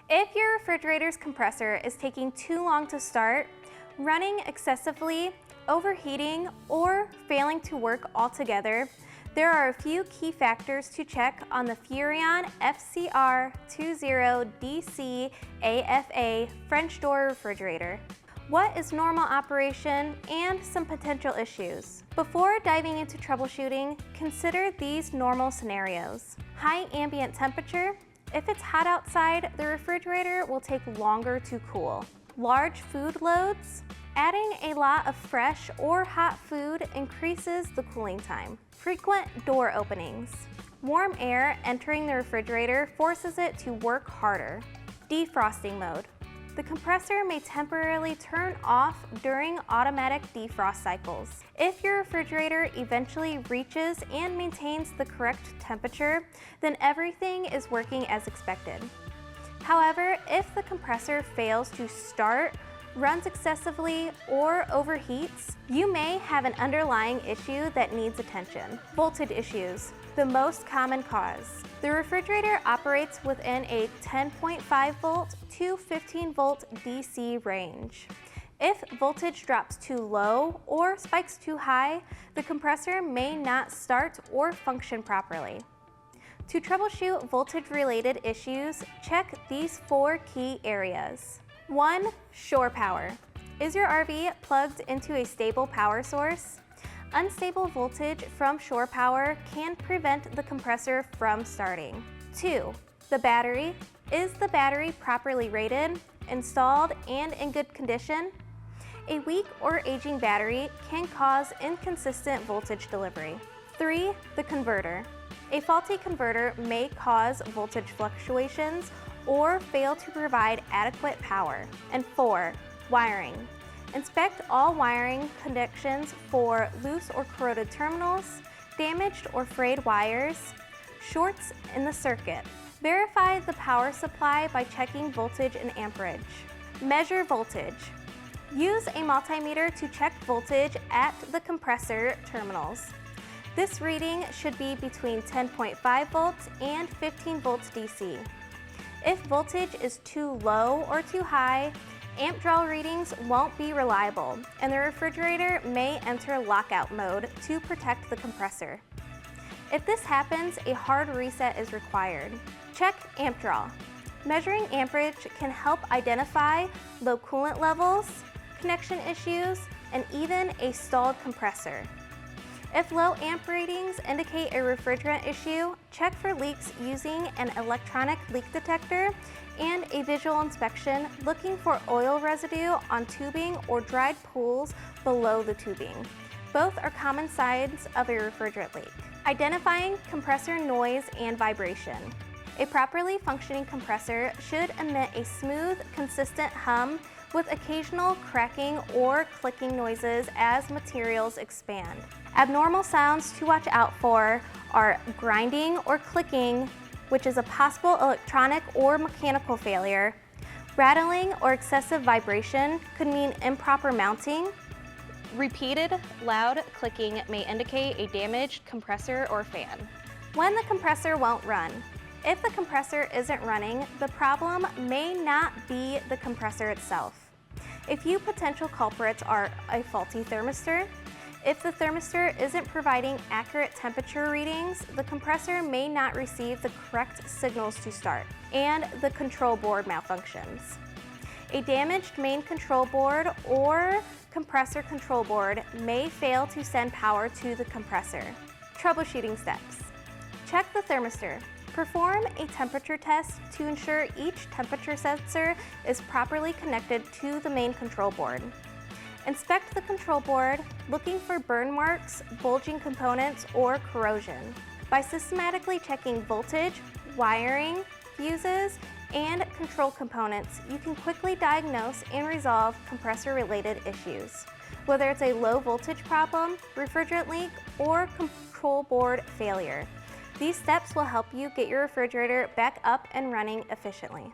If your refrigerator's compressor is taking too long to start, running excessively, overheating, or failing to work altogether, there are a few key factors to check on the Furrion FCR20DCAFA French door refrigerator. What is normal operation and some potential issues? Before diving into troubleshooting, consider these normal scenarios. High ambient temperature. If it's hot outside, the refrigerator will take longer to cool. Large food loads. Adding a lot of fresh or hot food increases the cooling time. Frequent door openings. Warm air entering the refrigerator forces it to work harder. Defrosting mode. The compressor may temporarily turn off during automatic defrost cycles. If your refrigerator eventually reaches and maintains the correct temperature, then everything is working as expected. However, if the compressor fails to start, runs excessively, or overheats, you may have an underlying issue that needs attention. Voltage issues, the most common cause. The refrigerator operates within a 10.5 volt to 15 volt DC range. If voltage drops too low or spikes too high, the compressor may not start or function properly. To troubleshoot voltage-related issues, check these 4 key areas. 1. Shore power. Is your RV plugged into a stable power source? Unstable voltage from shore power can prevent the compressor from starting. 2. The battery. Is the battery properly rated, installed, and in good condition? A weak or aging battery can cause inconsistent voltage delivery. 3. The converter. A faulty converter may cause voltage fluctuations or fail to provide adequate power. And 4. Wiring. Inspect all wiring connections for loose or corroded terminals, damaged or frayed wires, shorts in the circuit. Verify the power supply by checking voltage and amperage. Measure voltage. Use a multimeter to check voltage at the compressor terminals. This reading should be between 10.5 volts and 15 volts DC. If voltage is too low or too high, amp draw readings won't be reliable, and the refrigerator may enter lockout mode to protect the compressor. If this happens, a hard reset is required. Check amp draw. Measuring amperage can help identify low coolant levels, connection issues, and even a stalled compressor. If low amp readings indicate a refrigerant issue, check for leaks using an electronic leak detector and a visual inspection looking for oil residue on tubing or dried pools below the tubing. Both are common signs of a refrigerant leak. Identifying compressor noise and vibration. A properly functioning compressor should emit a smooth, consistent hum with occasional cracking or clicking noises as materials expand. Abnormal sounds to watch out for are grinding or clicking, which is a possible electronic or mechanical failure. Rattling or excessive vibration could mean improper mounting. Repeated loud clicking may indicate a damaged compressor or fan. When the compressor won't run. If the compressor isn't running, the problem may not be the compressor itself. A few potential culprits are a faulty thermistor. If the thermistor isn't providing accurate temperature readings, the compressor may not receive the correct signals to start, and the control board malfunctions. A damaged main control board or compressor control board may fail to send power to the compressor. Troubleshooting steps. Check the thermistor. Perform a temperature test to ensure each temperature sensor is properly connected to the main control board. Inspect the control board, looking for burn marks, bulging components, or corrosion. By systematically checking voltage, wiring, fuses, and control components, you can quickly diagnose and resolve compressor-related issues, whether it's a low voltage problem, refrigerant leak, or control board failure. These steps will help you get your refrigerator back up and running efficiently.